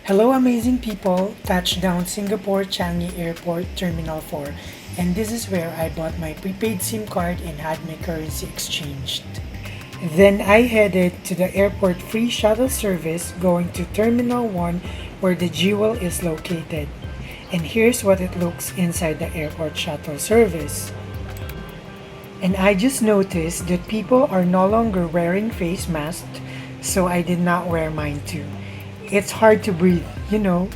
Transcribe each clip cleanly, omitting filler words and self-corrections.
Hello amazing people, touchdown Singapore Changi Airport Terminal 4, and this is where I bought my prepaid SIM card and had my currency exchanged. Then I headed to the airport free shuttle service going to Terminal 1 where the jewel is located. And here's what it looks inside the airport shuttle service. And I just noticed that people are no longer wearing face masks, so I did not wear mine too. It's hard to breathe, you know.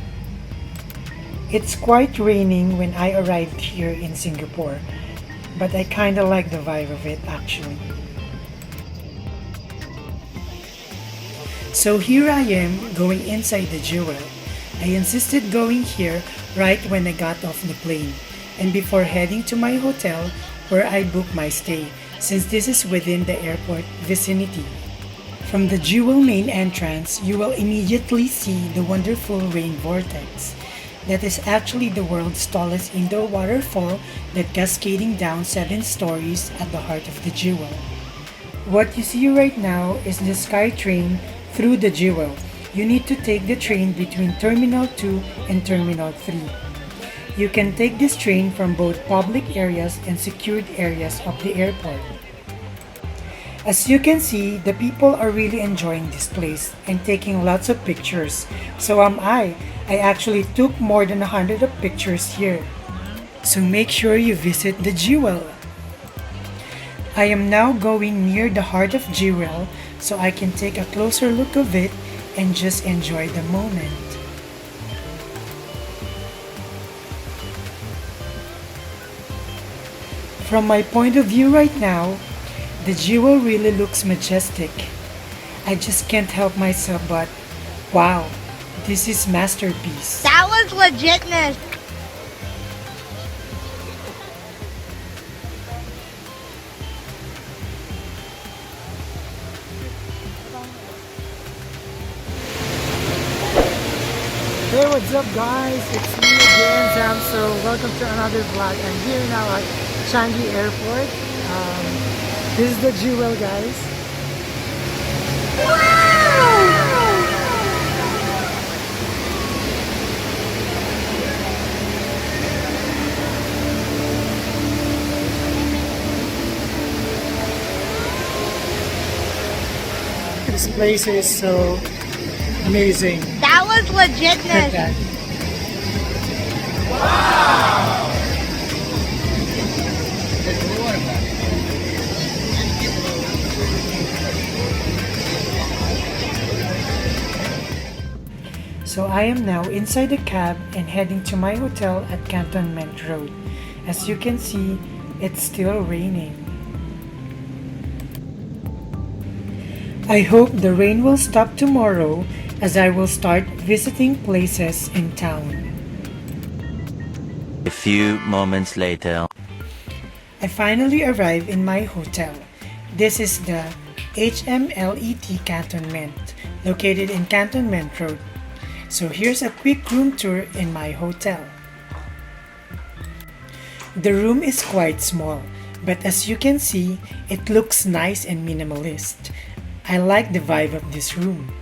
It's quite raining when I arrived here in Singapore, but I kinda like the vibe of it actually. So here I am going inside the jewel. I insisted going here right when I got off the plane and before heading to my hotel where I booked my stay since this is within the airport vicinity. From the jewel main entrance, you will immediately see the wonderful rain vortex. That is actually the world's tallest indoor waterfall that cascading down 7 stories at the heart of the jewel. What you see right now is the sky train through the jewel. You need to take the train between Terminal 2 and Terminal 3. You can take this train from both public areas and secured areas of the airport. As you can see, the people are really enjoying this place and taking lots of pictures. So am I. I actually took more than 100 of pictures here. So make sure you visit the jewel. I am now going near the heart of jewel so I can take a closer look of it and just enjoy the moment. From my point of view right now, the jewel really looks majestic. I just can't help myself but, wow, this is masterpiece. That was legitness. Hey, what's up guys? It's me again, Sam. So welcome to another vlog. I'm here now at Changi Airport. This is the jewel, guys. This place is so amazing. That was Look at legitness. that. So I am now inside the cab and heading to my hotel at Cantonment Road. As you can see, it's still raining. I hope the rain will stop tomorrow as I will start visiting places in town. A few moments later. I finally arrived in my hotel. This is the HMLET Cantonment, located in Cantonment Road. So here's a quick room tour in my hotel. The room is quite small, but as you can see, it looks nice and minimalist. I like the vibe of this room.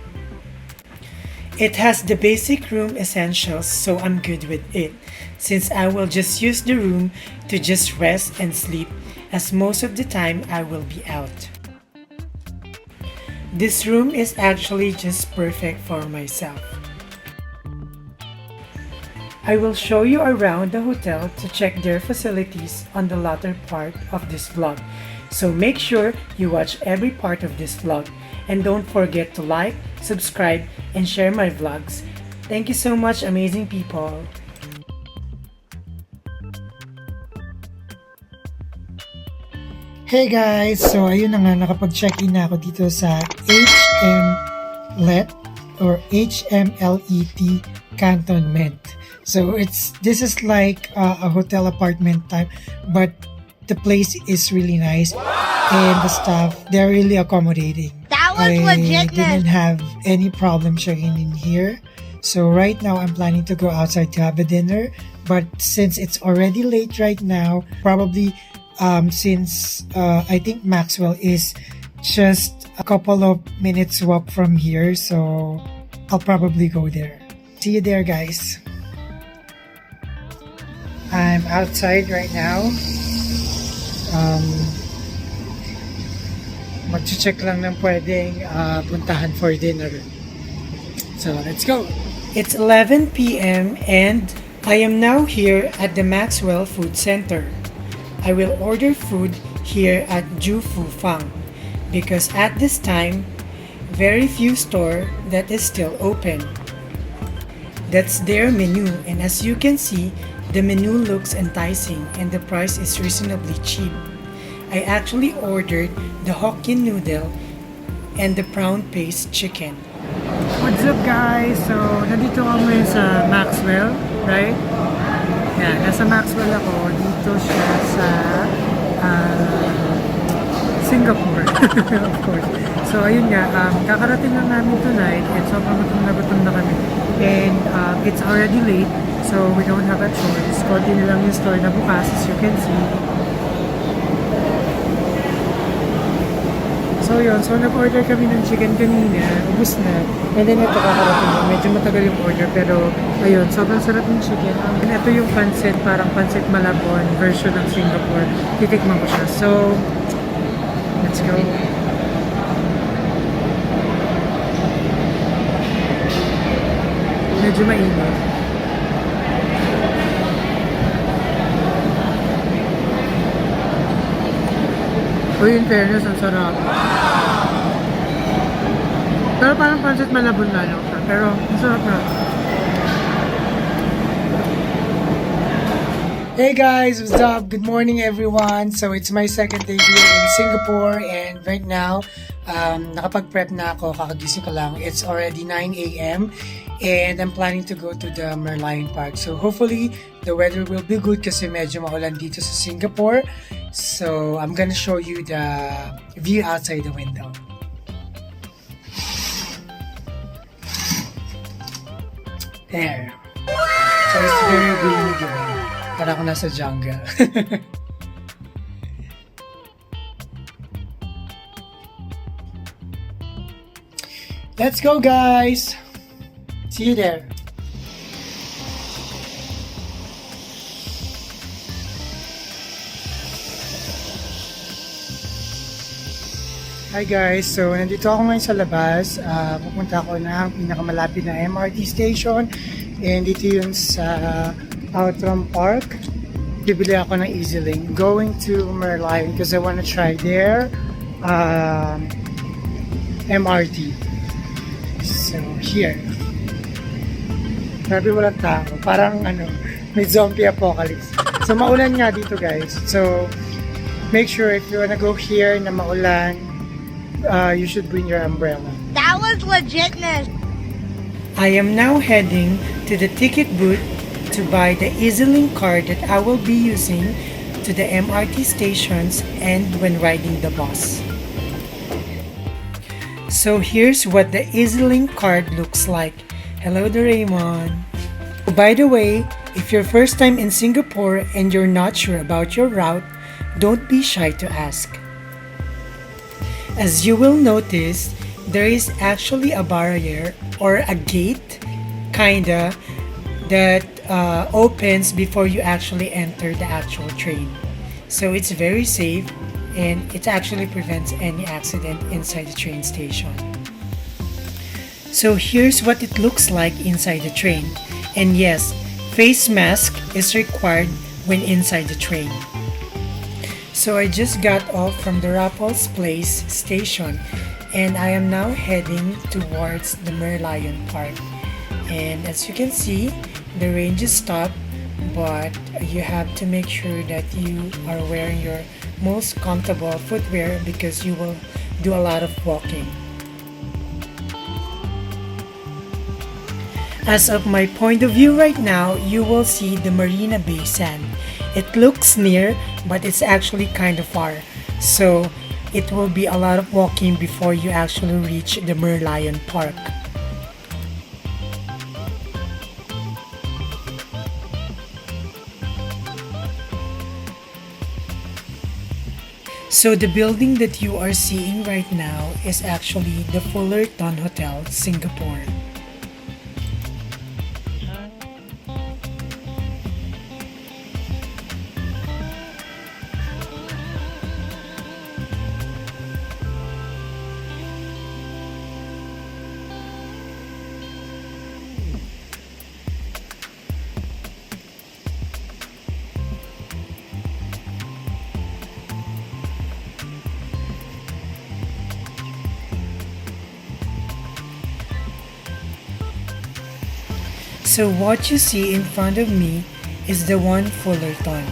It has the basic room essentials, so I'm good with it, since I will just use the room to just rest and sleep, as most of the time I will be out. This room is actually just perfect for myself. I will show you around the hotel to check their facilities on the latter part of this vlog. So make sure you watch every part of this vlog and don't forget to like, subscribe, and share my vlogs. Thank you so much, amazing people. Hey guys! So ayun na nga, nakapag-check-in na ako dito sa HMLET or HMLET Cantonment. So this is like a hotel apartment type, but the place is really nice and the staff, they're really accommodating. That was I legitness. didn't have any problem checking in here. So right now I'm planning to go outside to have a dinner, but since it's already late right now, probably since I think Maxwell is just a couple of minutes walk from here, so I'll probably go there. See you there, guys. I'm outside right now. Mag-check lang ng pwedeng puntahan for dinner. So, let's go! It's 11 p.m. and I am now here at the Maxwell Food Center. I will order food here at Ju Fu Fang because at this time, very few store that is still open. That's their menu, and as you can see, the menu looks enticing and the price is reasonably cheap. I actually ordered the Hokkien noodle and the prawn paste chicken. What's up, guys? So, nandito kami sa Maxwell, right? Yeah, nasa Maxwell ako. Dito siya sa Singapore, of course. So, ayun nga, kakarating lang namin tonight and sobrang gutom na kami. And it's already late, so we don't have a choice. Konti na lang yung store na bukas, as you can see. So yun, so nag-order kami ng chicken kanina, ubus na. And then ito kakarating lang, medyo matagal yung order, pero ayun, sobrang sarap ng chicken. And ito yung pancit, parang pancit Malabon version ng Singapore. Titikman ko siya. So, let's go. Medyo mainit. Uy, in fairness, ang sarap. Pero parang pancit Malabon na lang siya. Pero, ang sarap na. Hey guys, what's up? Good morning everyone. So it's my second day here in Singapore and right now, nakapag-prep na ako, kakagising ko lang. It's already 9 a.m. and I'm planning to go to the Merlion Park. So hopefully, the weather will be good kasi medyo maulan dito sa Singapore. So I'm gonna show you the view outside the window. There. So it's very gloomy today. Para ako nasa jungle. Let's go, guys! See you there. Hi guys, so nandito ako ngayon sa labas. Pupunta ako ng pinakamalapit na MRT station. And dito yun sa Outram Park. Bibili ako ng EasyLink going to Merlion because I want to try their MRT. So here. Grabe walang tao. Parang may zombie apocalypse. So maulan nga dito guys. So make sure if you wanna go here na maulan, you should bring your umbrella. That was legitness. I am now heading to the ticket booth to buy the EasyLink card that I will be using to the MRT stations and when riding the bus. So here's what the EasyLink card looks like. Hello, Doraemon. By the way, if you're first time in Singapore and you're not sure about your route, don't be shy to ask. As you will notice, there is actually a barrier or a gate, kinda, that opens before you actually enter the actual train. So it's very safe and it actually prevents any accident inside the train station. So here's what it looks like inside the train. And yes, face mask is required when inside the train. So I just got off from the Raffles Place station and I am now heading towards the Merlion Park. And as you can see, the range is stopped, but you have to make sure that you are wearing your most comfortable footwear because you will do a lot of walking. As of my point of view right now, you will see the Marina Bay Sand. It looks near, but it's actually kind of far. So it will be a lot of walking before you actually reach the Merlion Park. So the building that you are seeing right now is actually the Fullerton Hotel, Singapore. So what you see in front of me is the one Fullerton,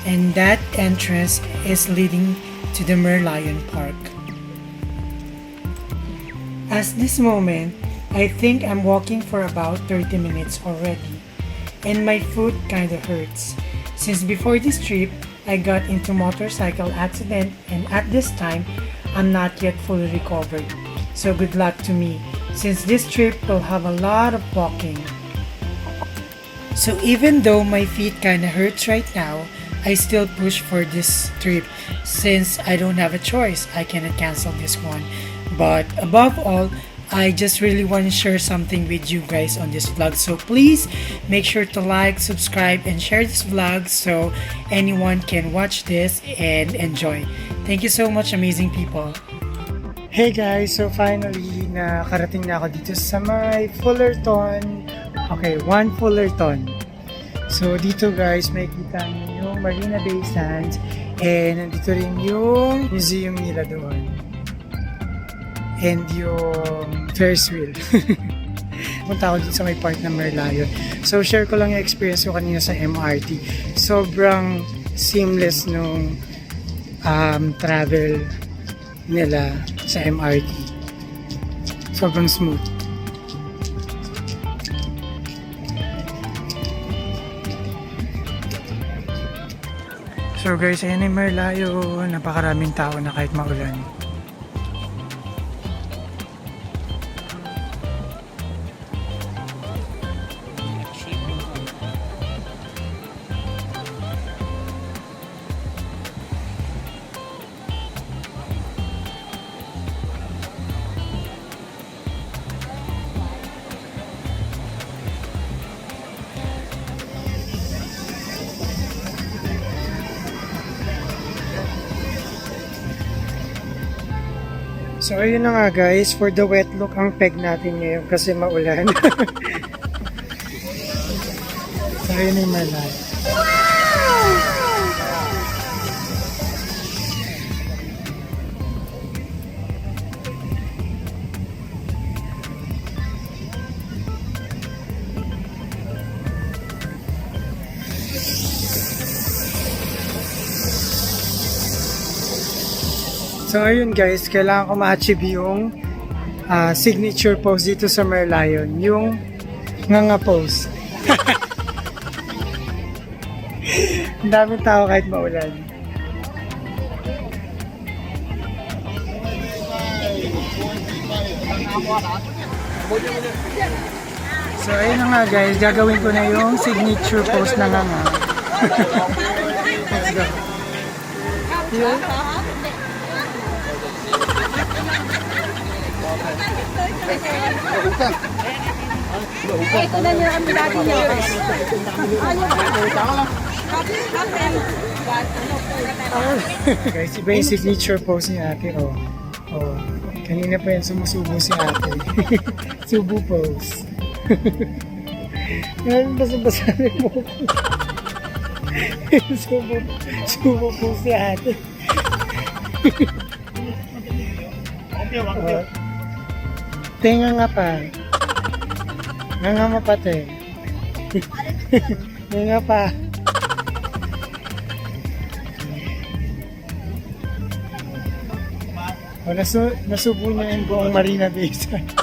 and that entrance is leading to the Merlion Park. At this moment, I think I'm walking for about 30 minutes already, and my foot kinda hurts. Since before this trip, I got into motorcycle accident, and at this time, I'm not yet fully recovered. So good luck to me, since this trip will have a lot of walking. So even though my feet kinda hurts right now, I still push for this trip since I don't have a choice. I cannot cancel this one. But above all, I just really want to share something with you guys on this vlog. So please make sure to like, subscribe, and share this vlog so anyone can watch this and enjoy. Thank you so much, amazing people. Hey guys, so finally nakarating na ako dito sa may Fullerton. Okay, one Fullerton. So dito guys, makikita niyo yung Marina Bay Sands and nandito rin yung museum nila doon. And yung Ferris wheel. Punta ako dito sa may part ng Merlion. So share ko lang yung experience ko kanina sa MRT. Sobrang seamless nung travel nila sa MRT. Sobrang smooth. So guys, ayan yung Merlion. Napakaraming tao na kahit maulan. So ayun na nga guys, for the wet look ang peg natin ngayon kasi maulan. So ayun yung Merlion. So ayun guys, kailangan ko ma-achieve yung signature pose dito sa Merlion, yung nganga pose. Ang daming tao kahit maulan. So ayun na nga guys, gagawin ko na yung signature pose na nganga. Let's go. Ito na niya ang lagi niya. Guys, iba yung signature pose ni ate. Oh, kanina pa yan sumusubo si ate. Subo pose. Ngayon basa-basa rin mo ko. Subo pose si ate. Tenga nga pa. Nga mo pati. Nga pa. O, nasubo niya yung buong Marina Bay Sands.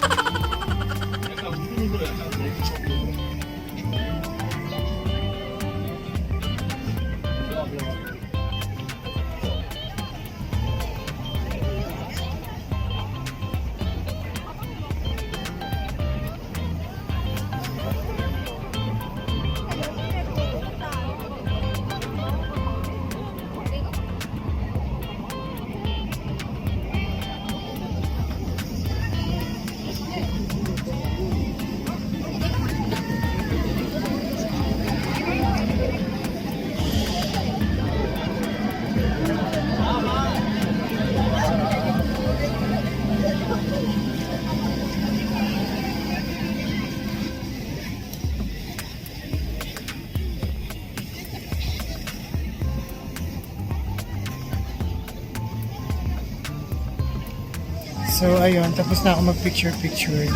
So ayun, tapos na ako mag-picture.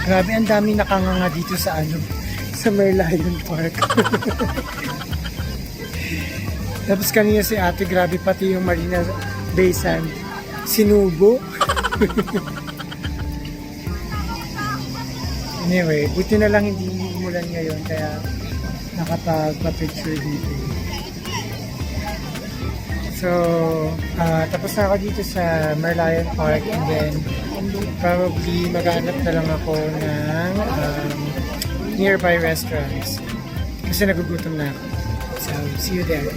Grabe, ang dami nakanganga dito sa sa Merlion Park. Tapos kanina si ate, grabe pati yung Marina Bay Sand. Sinubo. Anyway, buti na lang hindi umulan ngayon kaya nakapagpa-picture dito. So, tapos na ako dito sa Merlion Park and then probably maghanap na lang ako ng nearby restaurants kasi nagugutom na ako. So, see you there.